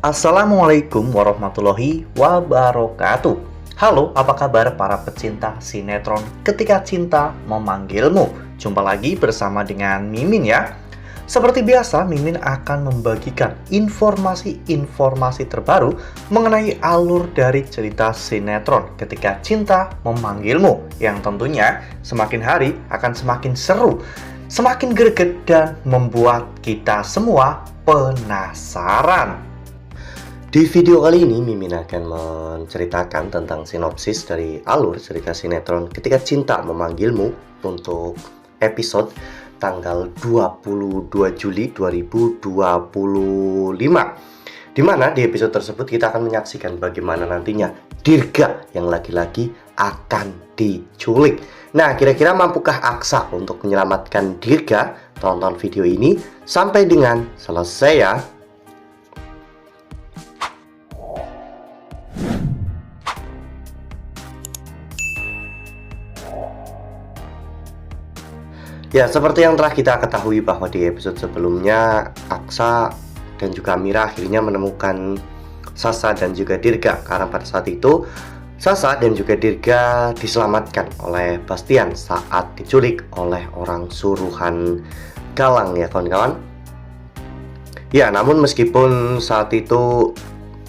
Assalamualaikum warahmatullahi wabarakatuh. Halo, apa kabar para pecinta sinetron Ketika Cinta Memanggilmu? Jumpa lagi bersama dengan Mimin ya. Seperti biasa, Mimin akan membagikan informasi-informasi terbaru mengenai alur dari cerita sinetron Ketika Cinta Memanggilmu, yang tentunya semakin hari akan semakin seru, semakin greget, dan membuat kita semua penasaran. Di video kali ini, Mimin akan menceritakan tentang sinopsis dari alur cerita sinetron Ketika Cinta Memanggilmu untuk episode tanggal 22 Juli 2025. Dimana di episode tersebut kita akan menyaksikan bagaimana nantinya Dirga yang laki-laki akan diculik. Nah, kira-kira mampukah Aksa untuk menyelamatkan Dirga? Tonton video ini sampai dengan selesai ya. Ya, seperti yang telah kita ketahui bahwa di episode sebelumnya Aksa dan juga Amira akhirnya menemukan Sasa dan juga Dirga, karena pada saat itu Sasa dan juga Dirga diselamatkan oleh Bastian saat diculik oleh orang suruhan Galang ya kawan-kawan. Ya, namun meskipun saat itu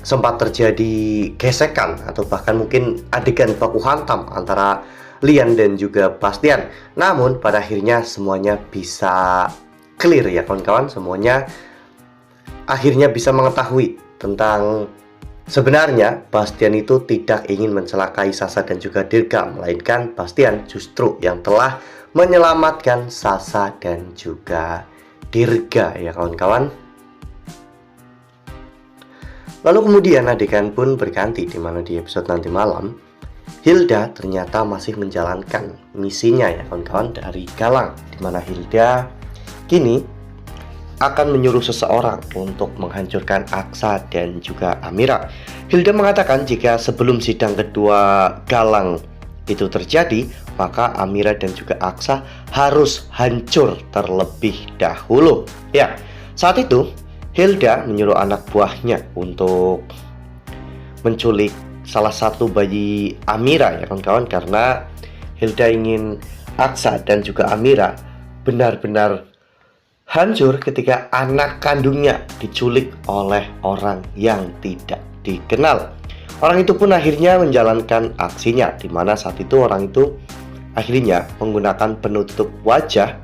sempat terjadi gesekan atau bahkan mungkin adegan baku hantam antara Lian dan juga Bastian, namun pada akhirnya semuanya bisa clear ya kawan-kawan. Semuanya akhirnya bisa mengetahui tentang sebenarnya Bastian itu tidak ingin mencelakai Sasa dan juga Dirga, melainkan Bastian justru yang telah menyelamatkan Sasa dan juga Dirga ya kawan-kawan. Lalu kemudian adegan pun berganti, di mana di episode nanti malam Hilda ternyata masih menjalankan misinya ya kawan-kawan dari Galang, di mana Hilda kini akan menyuruh seseorang untuk menghancurkan Aksa dan juga Amira. Hilda mengatakan jika sebelum sidang kedua Galang itu terjadi, maka Amira dan juga Aksa harus hancur terlebih dahulu. Ya, saat itu Hilda menyuruh anak buahnya untuk menculik salah satu bayi Amira ya kawan-kawan, karena Hilda ingin Aksa dan juga Amira benar-benar hancur ketika anak kandungnya diculik oleh orang yang tidak dikenal. Orang itu pun akhirnya menjalankan aksinya, di mana saat itu orang itu akhirnya menggunakan penutup wajah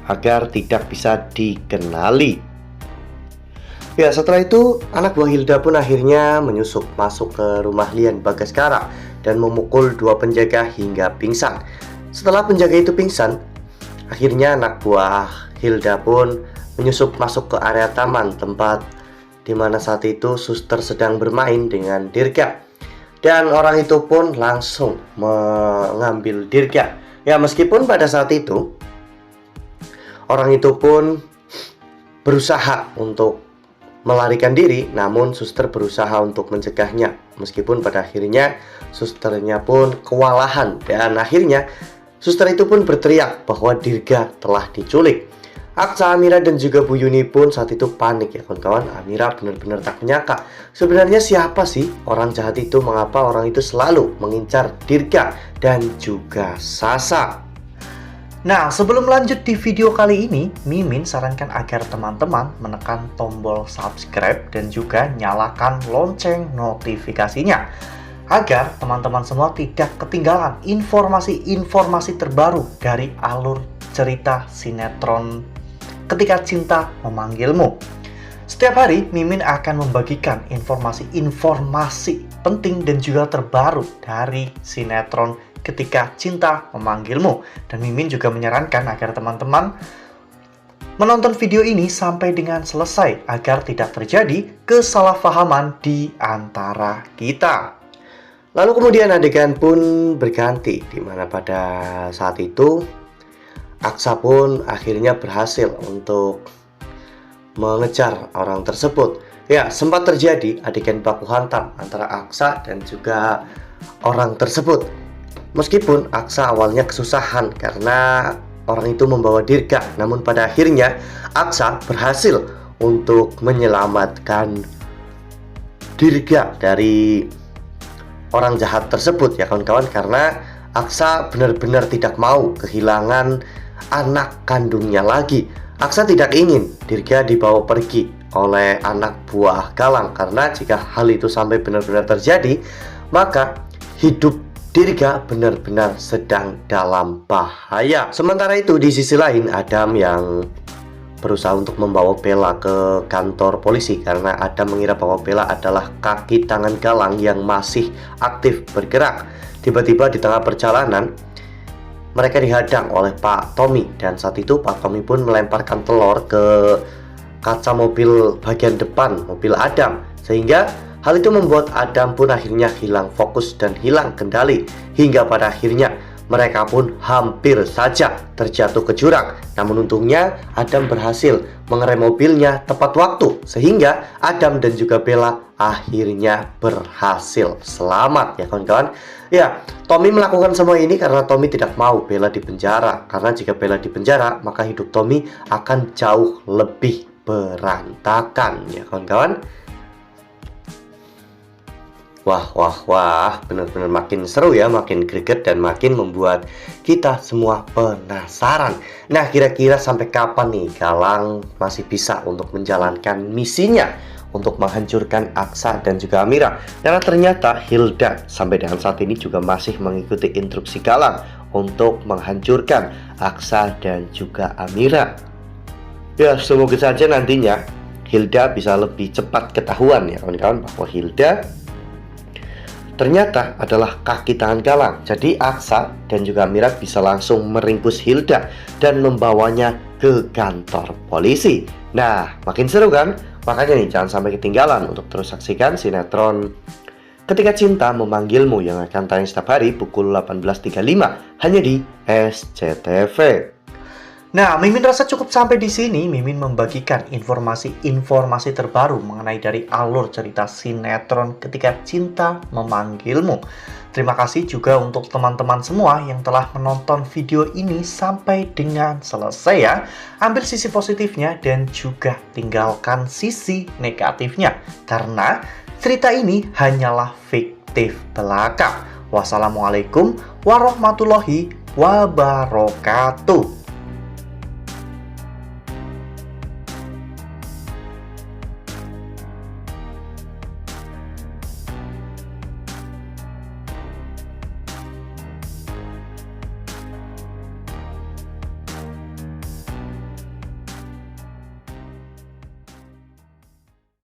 agar tidak bisa dikenali. Ya, setelah itu anak buah Hilda pun akhirnya menyusup masuk ke rumah Lian Bagaskara dan memukul dua penjaga hingga pingsan. Setelah penjaga itu pingsan, akhirnya anak buah Hilda pun menyusup masuk ke area taman tempat di mana saat itu suster sedang bermain dengan Dirga. Dan orang itu pun langsung mengambil Dirga. Ya, meskipun pada saat itu orang itu pun berusaha untuk melarikan diri, namun suster berusaha untuk mencegahnya. Meskipun pada akhirnya susternya pun kewalahan, dan akhirnya suster itu pun berteriak bahwa Dirga telah diculik. Aksa, Amira dan juga Bu Yuni pun saat itu panik ya kawan-kawan. Amira benar-benar tak menyangka sebenarnya siapa sih orang jahat itu, mengapa orang itu selalu mengincar Dirga dan juga Sasa. Nah, sebelum lanjut di video kali ini, Mimin sarankan agar teman-teman menekan tombol subscribe dan juga nyalakan lonceng notifikasinya, agar teman-teman semua tidak ketinggalan informasi-informasi terbaru dari alur cerita sinetron Ketika Cinta Memanggilmu. Setiap hari, Mimin akan membagikan informasi-informasi penting dan juga terbaru dari sinetron Ketika Cinta Memanggilmu. Dan Mimin juga menyarankan agar teman-teman menonton video ini sampai dengan selesai agar tidak terjadi kesalahpahaman di antara kita. Lalu kemudian adegan pun berganti, di mana pada saat itu Aksa pun akhirnya berhasil untuk mengejar orang tersebut. Ya, sempat terjadi adegan baku hantam antara Aksa dan juga orang tersebut. Meskipun Aksa awalnya kesusahan karena orang itu membawa Dirga, namun pada akhirnya Aksa berhasil untuk menyelamatkan Dirga dari orang jahat tersebut ya kawan-kawan, karena Aksa benar-benar tidak mau kehilangan anak kandungnya lagi. Aksa tidak ingin Dirga dibawa pergi oleh anak buah Galang, karena jika hal itu sampai benar-benar terjadi, maka hidup Dirga benar-benar sedang dalam bahaya. Sementara itu di sisi lain Adam yang berusaha untuk membawa Bella ke kantor polisi, karena Adam mengira bahwa Bella adalah kaki tangan Galang yang masih aktif bergerak. Tiba-tiba di tengah perjalanan mereka dihadang oleh Pak Tommy, dan saat itu Pak Tommy pun melemparkan telur ke kaca mobil bagian depan mobil Adam, sehingga hal itu membuat Adam pun akhirnya hilang fokus dan hilang kendali, hingga pada akhirnya mereka pun hampir saja terjatuh ke jurang. Namun untungnya Adam berhasil mengerem mobilnya tepat waktu, sehingga Adam dan juga Bella akhirnya berhasil selamat ya kawan-kawan. Ya, Tommy melakukan semua ini karena Tommy tidak mau Bella dipenjara, karena jika Bella dipenjara maka hidup Tommy akan jauh lebih berantakan ya kawan-kawan. Wah, benar-benar makin seru ya, makin greget dan makin membuat kita semua penasaran. Nah, kira-kira sampai kapan nih Galang masih bisa untuk menjalankan misinya untuk menghancurkan Aksa dan juga Amira? Karena ternyata Hilda sampai dengan saat ini juga masih mengikuti instruksi Galang untuk menghancurkan Aksa dan juga Amira. Ya, semoga saja nantinya Hilda bisa lebih cepat ketahuan ya kawan-kawan, bahwa Hilda ternyata adalah kaki tangan Galang. Jadi Aksa dan juga Amira bisa langsung meringkus Hilda dan membawanya ke kantor polisi. Nah, makin seru kan? Makanya nih jangan sampai ketinggalan untuk terus saksikan sinetron Ketika Cinta Memanggilmu yang akan tayang setiap hari pukul 18.35 hanya di SCTV. Nah, Mimin rasa cukup sampai di sini. Mimin membagikan informasi-informasi terbaru mengenai dari alur cerita sinetron Ketika Cinta Memanggilmu. Terima kasih juga untuk teman-teman semua yang telah menonton video ini sampai dengan selesai ya. Ambil sisi positifnya dan juga tinggalkan sisi negatifnya, karena cerita ini hanyalah fiktif belaka. Wassalamualaikum warahmatullahi wabarakatuh.